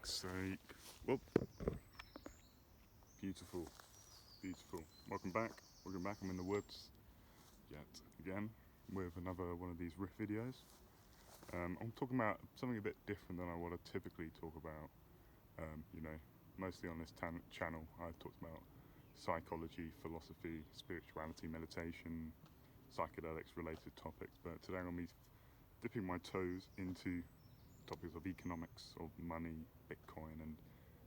fuck's sake. Whoop. Beautiful. Beautiful. Welcome back. I'm in the woods yet again with another one of these riff videos. I'm talking about something a bit different than I want to typically talk about. Mostly on this channel I've talked about psychology, philosophy, spirituality, meditation, psychedelics related topics, but today I'm going to be dipping my toes into topics of economics, of money, Bitcoin, and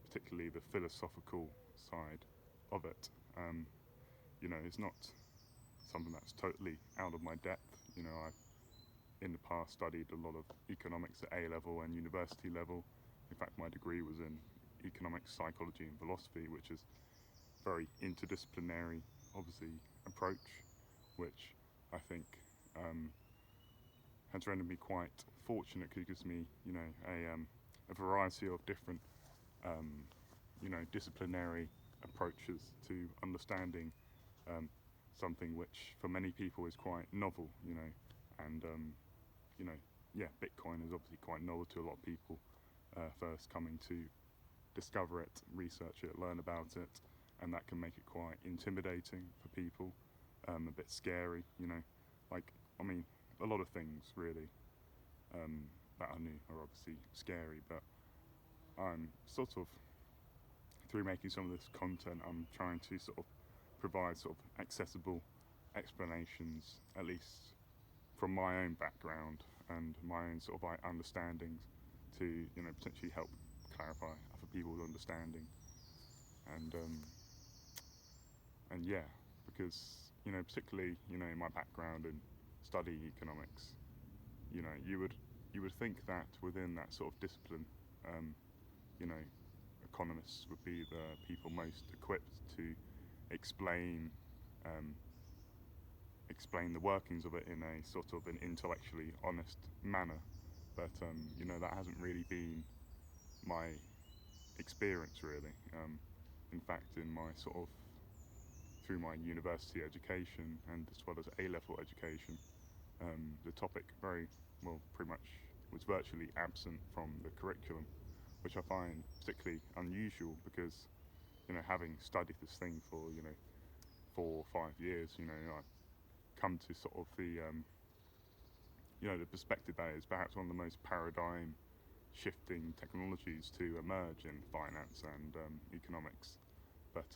particularly the philosophical side of it. It's not something that's totally out of my depth. I've in the past studied a lot of economics at A level and university level. In fact, my degree was in economics, psychology, and philosophy, which is very interdisciplinary, obviously, approach, which I think has rendered me quite fortunate because it gives me, a variety of different, disciplinary approaches to understanding something which for many people is quite novel, and Bitcoin is obviously quite novel to a lot of people first coming to discover it, research it, learn about it, and that can make it quite intimidating for people, a bit scary, a lot of things really that I knew are obviously scary, but I'm sort of, through making some of this content, I'm trying to sort of provide sort of accessible explanations, at least from my own background and my own sort of understandings, to potentially help clarify other people's understanding, and yeah, because particularly in my background in studying economics, you would think that within that sort of discipline, um, you know, economists would be the people most equipped to explain um, explain the workings of it in a sort of an intellectually honest manner. But that hasn't really been my experience really. In fact, in my sort of through my university education and as well as A-level education, the topic pretty much was virtually absent from the curriculum, which I find particularly unusual because having studied this thing for 4 or 5 years, I've come to sort of the perspective that is perhaps one of the most paradigm shifting technologies to emerge in finance and economics. But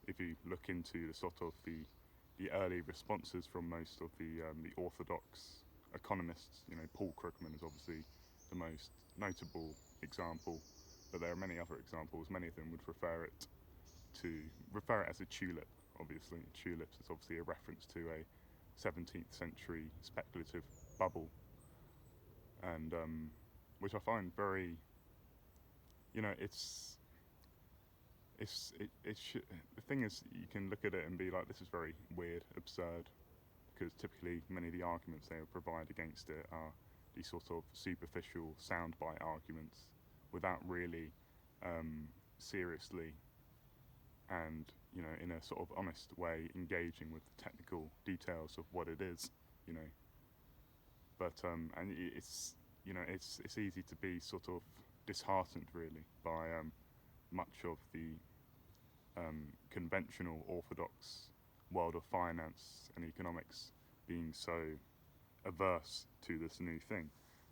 if you look into the sort of the early responses from most of the orthodox economists, Paul Krugman is obviously the most notable example, but there are many other examples. Many of them would refer it as a tulip. Obviously, tulips is obviously a reference to a 17th century speculative bubble, and which I find very, the thing is, you can look at it and be like, this is very weird, absurd, because typically many of the arguments they provide against it are these sort of superficial soundbite arguments without really seriously and in a sort of honest way engaging with the technical details of what it is, you know. But and it's easy to be sort of disheartened really by much of the conventional orthodox world of finance and economics being so averse to this new thing.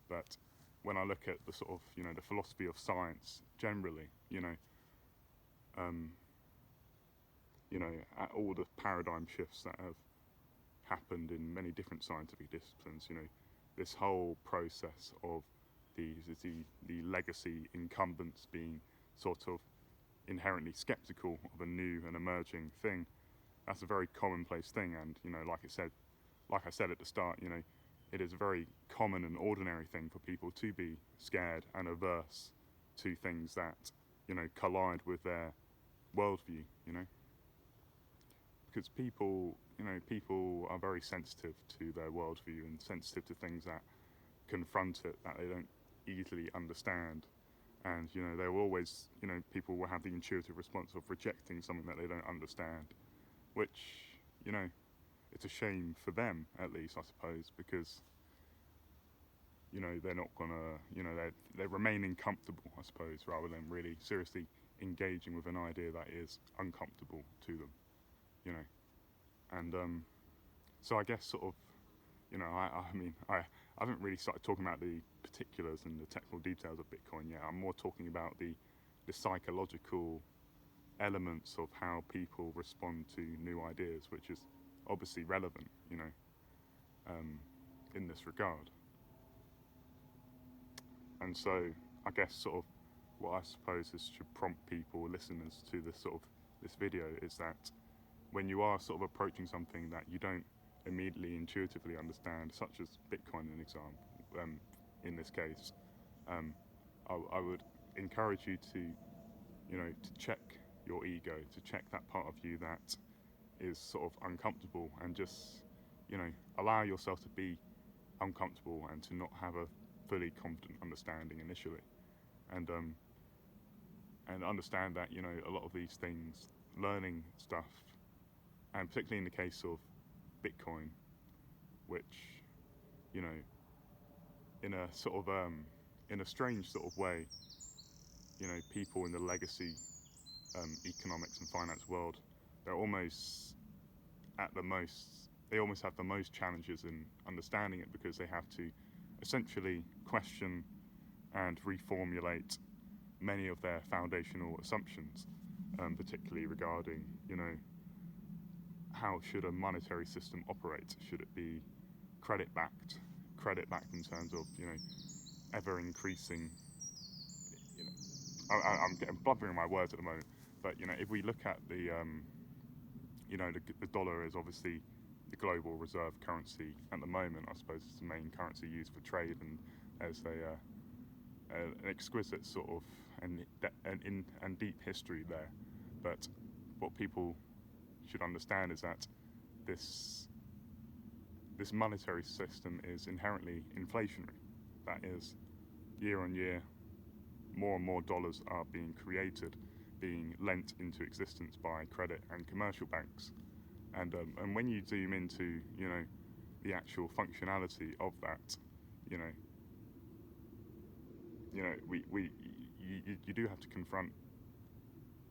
But when I look at the sort of the philosophy of science generally, um, at all the paradigm shifts that have happened in many different scientific disciplines, this whole process of the legacy incumbents being sort of inherently skeptical of a new and emerging thing, that's a very commonplace thing. And like I said at the start, it is a very common and ordinary thing for people to be scared and averse to things that collide with their worldview, because people are very sensitive to their worldview and sensitive to things that confront it, that they don't easily understand. And they will always, people will have the intuitive response of rejecting something that they don't understand, which it's a shame for them, at least I suppose, because they're not gonna, they're remaining comfortable, I suppose, rather than really seriously engaging with an idea that is uncomfortable to them, you know. And so I guess sort of, I haven't really started talking about the particulars and the technical details of Bitcoin yet. I'm more talking about the psychological elements of how people respond to new ideas, which is obviously relevant, in this regard. And so I guess sort of what I suppose is should prompt people, listeners to this video, is that when you are sort of approaching something that you don't immediately intuitively understand, such as Bitcoin, an example, in this case, I would encourage you to, to check your ego, to check that part of you that is sort of uncomfortable, and just, allow yourself to be uncomfortable and to not have a fully confident understanding initially, and understand that a lot of these things, learning stuff, and particularly in the case of Bitcoin, which in a sort of in a strange sort of way, people in the legacy economics and finance world, they're almost they almost have the most challenges in understanding it, because they have to essentially question and reformulate many of their foundational assumptions, particularly regarding, how should a monetary system operate? Should it be credit backed in terms of, ever increasing, I'm getting blubbering my words at the moment, but if we look at the dollar is obviously the global reserve currency at the moment. I suppose it's the main currency used for trade, and there's an exquisite sort of and deep history there. But what people should understand is that this monetary system is inherently inflationary. That is, year on year, more and more dollars are being created, being lent into existence by credit and commercial banks. And when you zoom into, the actual functionality of that, you do have to confront,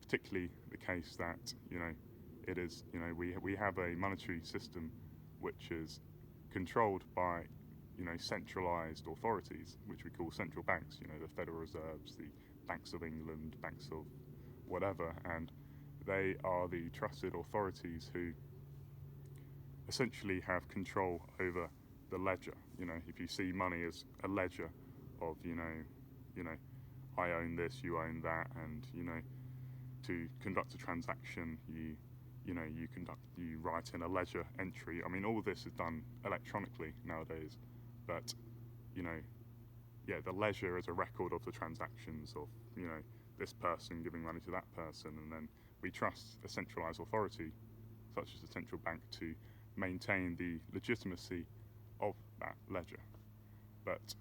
particularly the case that, it is, we have a monetary system which is controlled by, centralised authorities, which we call central banks, the Federal Reserves, the Banks of England, banks of whatever, and they are the trusted authorities who essentially have control over the ledger. If you see money as a ledger of, I own this, you own that, and, to conduct a transaction, you write in a ledger entry. I mean, all of this is done electronically nowadays, but, the ledger is a record of the transactions of, this person giving money to that person, and then we trust a centralised authority, such as the central bank, to maintain the legitimacy of that ledger. But,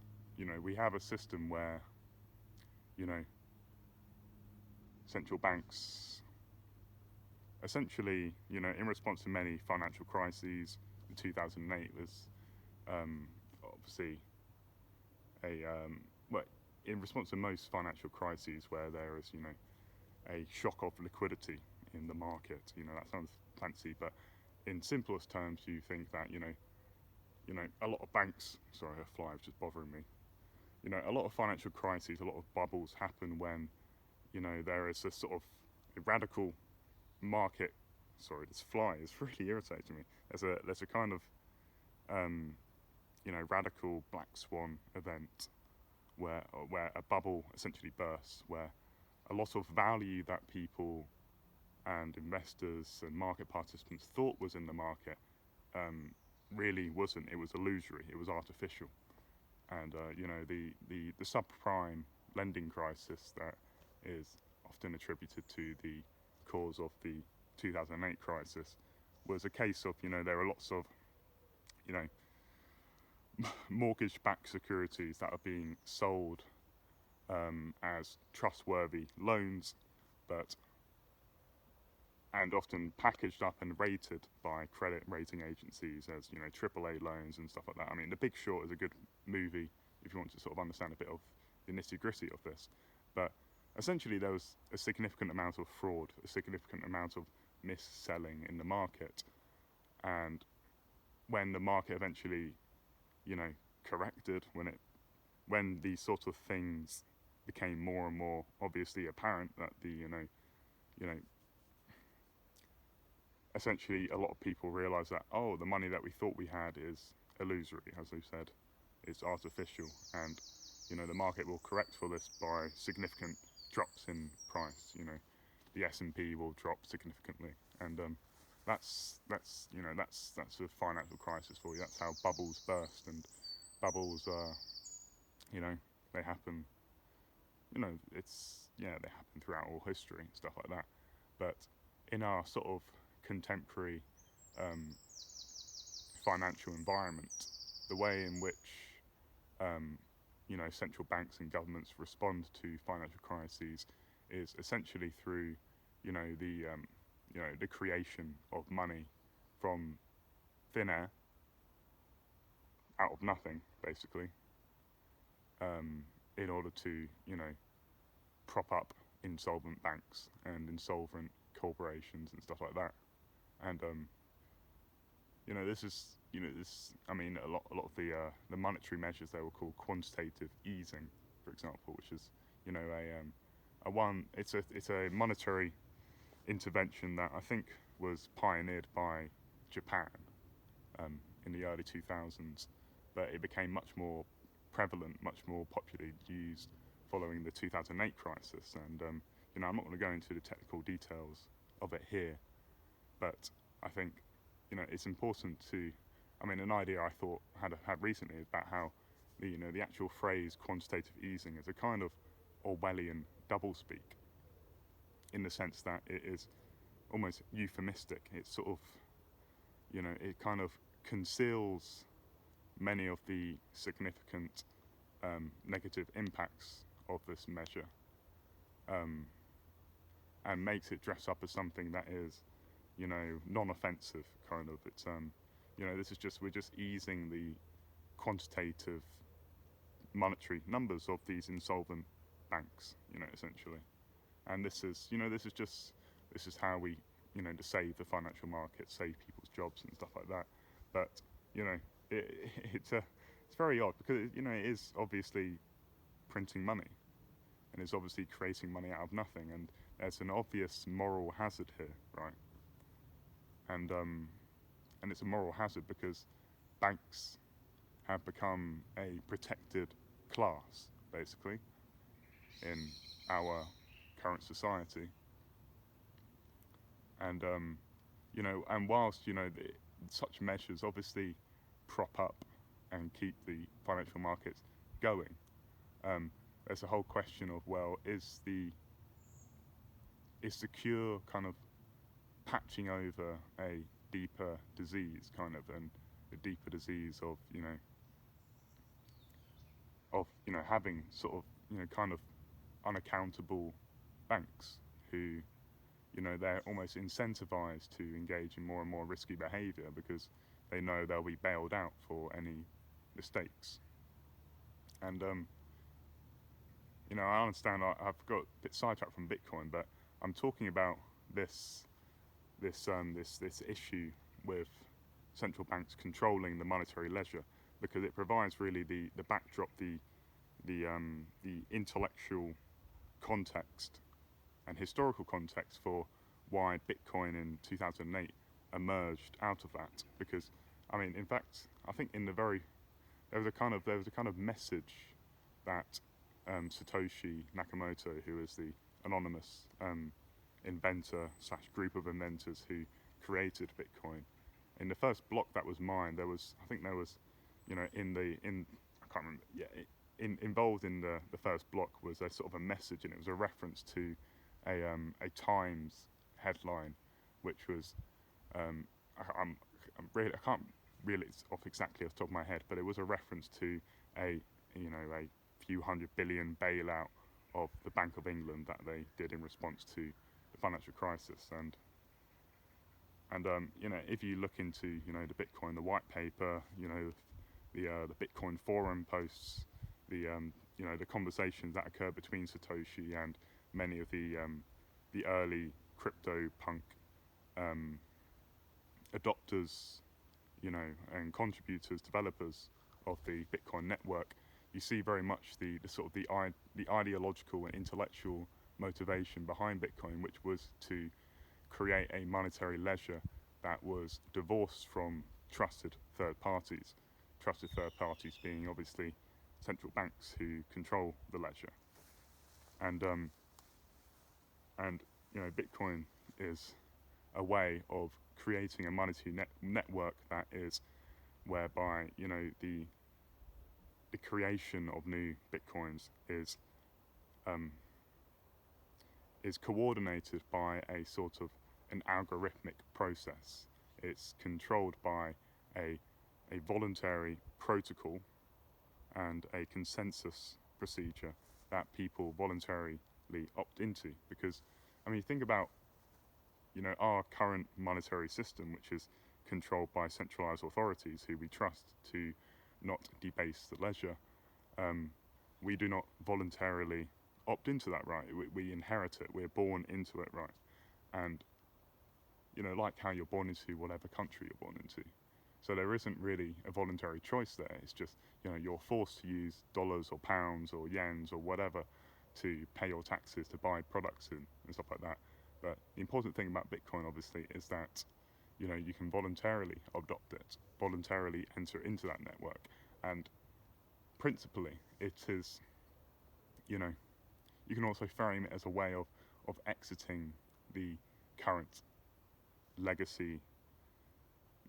we have a system where, central banks essentially, in response to many financial crises, in 2008 was obviously in response to most financial crises where there is, a shock of liquidity in the market. That sounds fancy, but in simplest terms, you think that, a lot of banks, sorry, a fly was just bothering me. A lot of financial crises, a lot of bubbles happen when, there is a sort of a radical market. Sorry, this fly is really irritating me. There's a kind of, radical black swan event where a bubble essentially bursts, where a lot of value that people and investors and market participants thought was in the market really wasn't. It was illusory. It was artificial. And the subprime lending crisis that is often attributed to the cause of the 2008 crisis was a case of, there are lots of, mortgage-backed securities that are being sold as trustworthy loans, and often packaged up and rated by credit rating agencies as, AAA loans and stuff like that. I mean, The Big Short is a good movie if you want to sort of understand a bit of the nitty-gritty of this. But essentially there was a significant amount of fraud, a significant amount of mis-selling in the market, and when the market eventually, corrected, when these sort of things became more and more obviously apparent, that essentially a lot of people realised that, oh, the money that we thought we had is illusory, as they said, it's artificial, and the market will correct for this by significant drops in price. The S&P will drop significantly, and that's a financial crisis for you. That's how bubbles burst, and bubbles they happen. They happen throughout all history and stuff like that. But in our sort of contemporary financial environment, the way in which central banks and governments respond to financial crises is essentially through the creation of money from thin air, out of nothing, basically, in order to prop up insolvent banks and insolvent corporations and stuff like that. And this is a lot of the monetary measures they were called quantitative easing, for example, which is it's a monetary intervention that I think was pioneered by Japan in the early 2000s, but it became much more prevalent, much more popularly used following the 2008 crisis. And I'm not going to go into the technical details of it here, but I think it's important to, an idea I thought had recently is about how the actual phrase quantitative easing is a kind of Orwellian doublespeak, in the sense that it is almost euphemistic. It's sort of, it kind of conceals many of the significant negative impacts of this measure, and makes it dress up as something that is, non-offensive, kind of. It's we're just easing the quantitative monetary numbers of these insolvent banks, essentially. And this is how we, to save the financial market, save people's jobs and stuff like that. But it's very odd, because it is obviously printing money, and it's obviously creating money out of nothing, and there's an obvious moral hazard here, right? And it's a moral hazard because banks have become a protected class, basically, in our current society. And and whilst such measures obviously prop up and keep the financial markets going, there's a whole question of, well, is the cure kind of patching over a deeper disease, kind of, and a deeper disease of having sort of kind of unaccountable banks who they're almost incentivized to engage in more and more risky behavior because they know they'll be bailed out for any mistakes. And I understand I've got a bit sidetracked from Bitcoin, but I'm talking about this issue with central banks controlling the monetary ledger, because it provides really the backdrop, the intellectual context and historical context for why Bitcoin in 2008 emerged out of that. Because in fact, I think there was a kind of message that Satoshi Nakamoto, who is the anonymous inventor / group of inventors who created Bitcoin, in the first block that was mined, involved in the first block was a sort of a message, and it was a reference to a Times headline, which was I can't reel it off exactly off the top of my head, but it was a reference to a few $100 billion bailout of the Bank of England that they did in response to the financial crisis. And if you look into the Bitcoin, the white paper, the Bitcoin forum posts, the conversations that occurred between Satoshi and many of the early crypto punk adopters, and contributors, developers of the Bitcoin network. You see very much the sort of the ideological and intellectual motivation behind Bitcoin, which was to create a monetary ledger that was divorced from trusted third parties. Trusted third parties being obviously central banks who control the ledger, and Bitcoin is a way of creating a monetary network that is whereby the creation of new bitcoins is coordinated by a sort of an algorithmic process. It's controlled by a voluntary protocol and a consensus procedure that people voluntarily opt into. Because, I mean, think about, our current monetary system, which is controlled by centralized authorities who we trust to not debase the ledger. We do not voluntarily opt into that right. We inherit it. We're born into it, right? And, like how you're born into whatever country you're born into. So there isn't really a voluntary choice there. It's just, you're forced to use dollars or pounds or yens or whatever to pay your taxes, to buy products and stuff like that. But the important thing about Bitcoin, obviously, is that, you can voluntarily adopt it, voluntarily enter into that network. And principally, it is, you can also frame it as a way of exiting the current legacy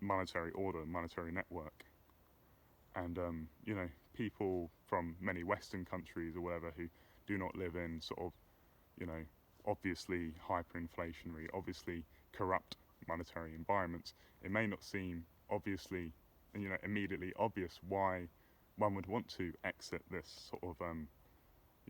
monetary order, monetary network. And, people from many Western countries or whatever who do not live in sort of, obviously hyperinflationary, obviously corrupt monetary environments, it may not seem obviously, immediately obvious why one would want to exit this sort of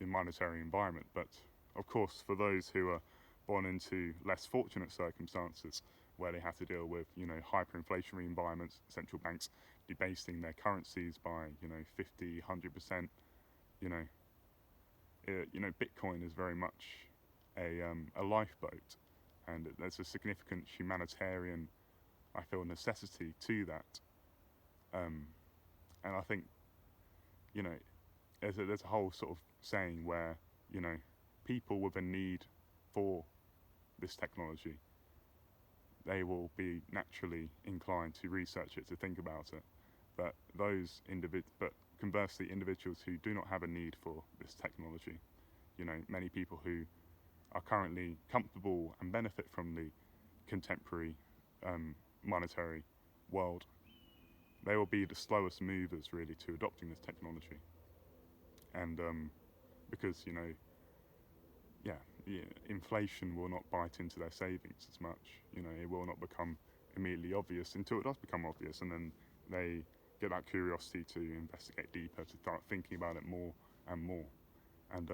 monetary environment. But of course, for those who are born into less fortunate circumstances, where they have to deal with, hyperinflationary environments, central banks debasing their currencies by, 50, 100%, Bitcoin is very much a lifeboat, and there's a significant humanitarian, I feel, necessity to that. And I think, there's a whole sort of saying where, people with a need for this technology, they will be naturally inclined to research it, to think about it. But but conversely, individuals who do not have a need for this technology, many people who are currently comfortable and benefit from the contemporary monetary world, they will be the slowest movers really to adopting this technology. And because, inflation will not bite into their savings as much. It will not become immediately obvious until it does become obvious, and then they get that curiosity to investigate deeper, to start thinking about it more and more. And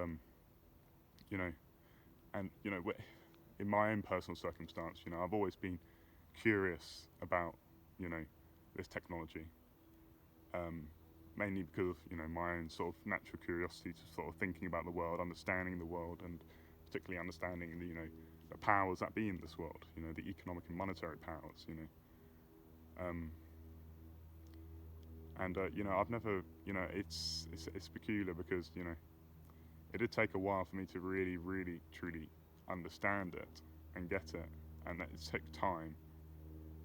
in my own personal circumstance, I've always been curious about, this technology. Mainly because of, my own sort of natural curiosity to sort of thinking about the world, understanding the world, and particularly understanding the powers that be in this world, the economic and monetary powers, I've never, it's peculiar because, it did take a while for me to really, really, truly understand it and get it, and it took time.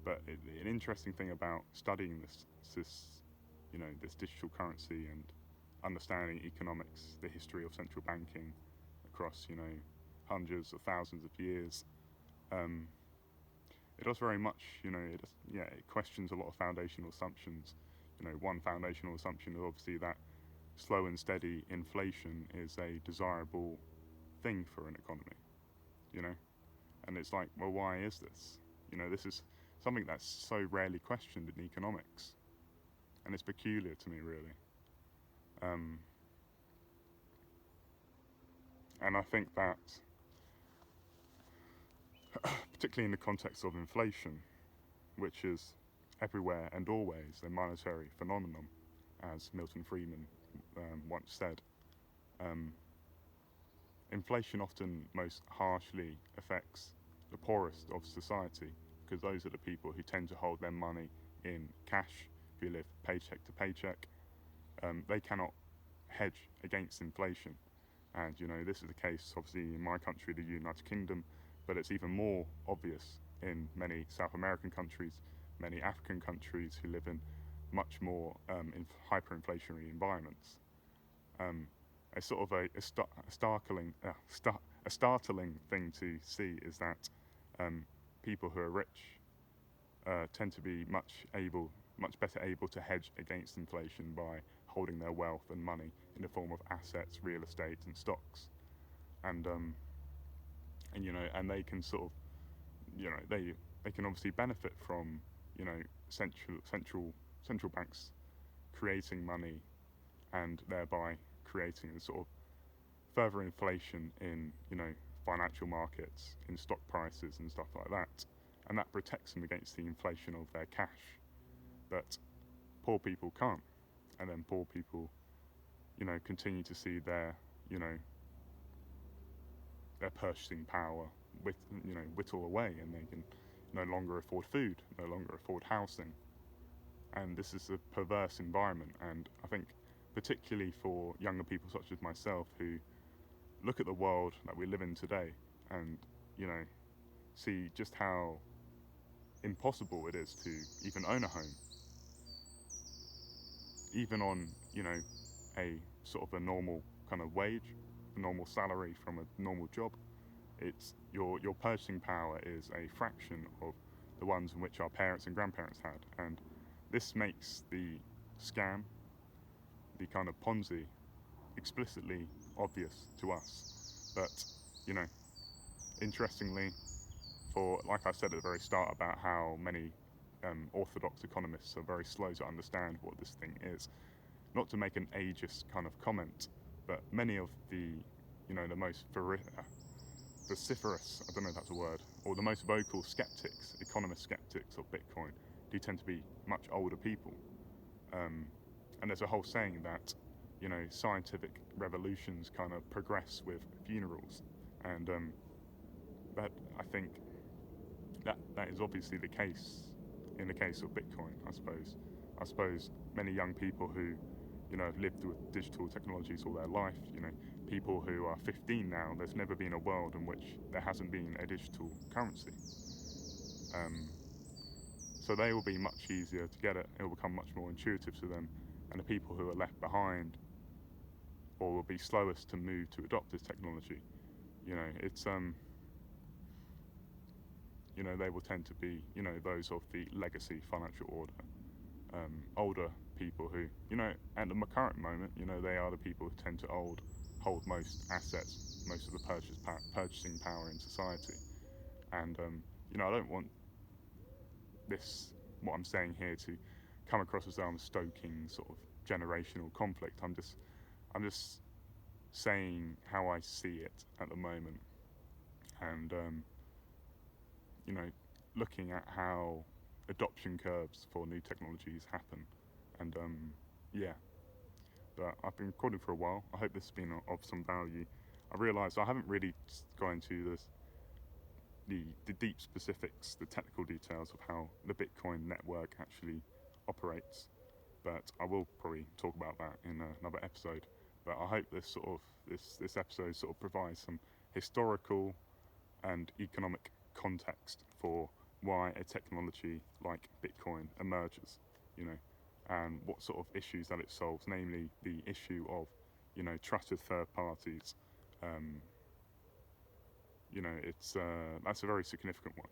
But an interesting thing about studying this digital currency and understanding economics, the history of central banking across, hundreds of thousands of years, it does very much, it questions a lot of foundational assumptions. One foundational assumption is obviously that slow and steady inflation is a desirable thing for an economy, and it's like, well, why is this? This is something that's so rarely questioned in economics, and it's peculiar to me, really. And I think that, particularly in the context of inflation, which is everywhere and always a monetary phenomenon, as Milton Friedman once said, um, inflation often most harshly affects the poorest of society, because those are the people who tend to hold their money in cash, who live paycheck to paycheck. They cannot hedge against inflation. And this is the case obviously in my country, the United Kingdom, but it's even more obvious in many South American countries, many African countries who live in much more hyperinflationary environments. A sort of a startling thing to see is that people who are rich tend to be much better able to hedge against inflation by holding their wealth and money in the form of assets, real estate, and stocks, and and they can sort of, they can obviously benefit from central banks creating money and thereby creating a sort of further inflation in financial markets, in stock prices and stuff like that, and that protects them against the inflation of their cash. But poor people can't, and then poor people continue to see their their purchasing power whittle away, and they can no longer afford food, no longer afford housing, and this is a perverse environment. And I think particularly for younger people such as myself who look at the world that we live in today and see just how impossible it is to even own a home, even on a sort of a normal kind of wage, a normal salary from a normal job. It's your purchasing power is a fraction of the ones in which our parents and grandparents had, and this makes the scam, the kind of Ponzi, explicitly obvious to us. But interestingly, like I said at the very start about how many orthodox economists are very slow to understand what this thing is, not to make an ageist kind of comment, but many of the the most vociferous, I don't know if that's a word, or the most vocal skeptics, economist skeptics of Bitcoin, do tend to be much older people. And there's a whole saying that scientific revolutions kind of progress with funerals, and that I think that is obviously the case in the case of Bitcoin. I suppose many young people who have lived with digital technologies all their life, people who are 15 now, there's never been a world in which there hasn't been a digital currency. So they will be much easier to get it. It will become much more intuitive to them, and the people who are left behind or will be slowest to move to adopt this technology, it's they will tend to be those of the legacy financial order, older people who at the current moment they are the people who tend to hold most assets, most of the purchasing power in society. And I don't want what I'm saying here to come across as though I'm stoking sort of generational conflict. I'm just saying how I see it at the moment, and looking at how adoption curves for new technologies happen, and yeah. But I've been recording for a while. I hope this has been of some value. I realise I haven't really gone into the deep specifics, the technical details of how the Bitcoin network actually operates, but I will probably talk about that in another episode. But I hope this episode sort of provides some historical and economic context for why a technology like Bitcoin emerges, and what sort of issues that it solves, namely the issue of, trusted third parties. It's that's a very significant one.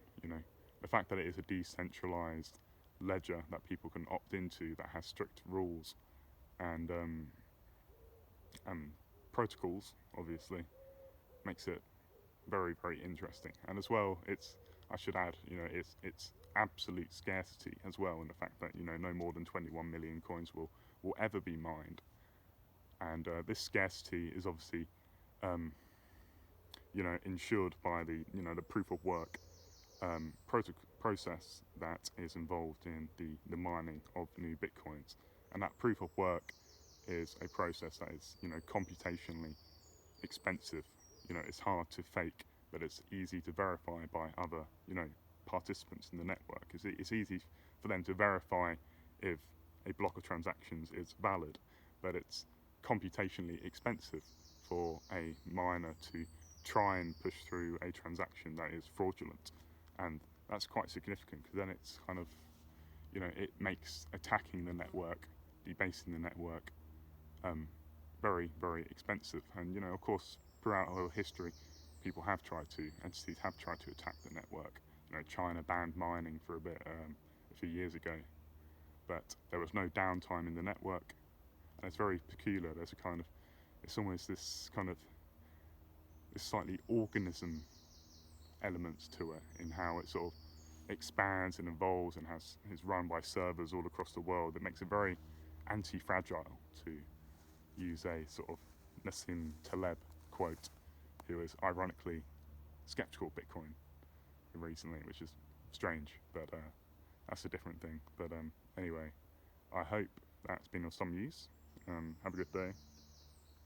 The fact that it is a decentralized ledger that people can opt into, that has strict rules and protocols, obviously, makes it very, very interesting. And as well, I should add, it's absolute scarcity as well, in the fact that no more than 21 million coins will ever be mined, and this scarcity is obviously ensured by the the proof of work process that is involved in the mining of new bitcoins, and that proof of work is a process that is, computationally expensive. It's hard to fake, but it's easy to verify by other, participants in the network. It's easy for them to verify if a block of transactions is valid, but it's computationally expensive for a miner to try and push through a transaction that is fraudulent, and that's quite significant because then it's kind of, it makes attacking the network, debasing the network, very, very expensive. And of course, throughout our history, entities have tried to attack the network. China banned mining for a bit a few years ago, but there was no downtime in the network, and it's very peculiar. It's almost this slightly organism elements to it in how it sort of expands and evolves and is run by servers all across the world. That makes it very anti-fragile, to use a sort of Nassim Taleb quote, who is ironically skeptical of Bitcoin recently, which is strange, but that's a different thing. But anyway, I hope that's been of some use. Have a good day.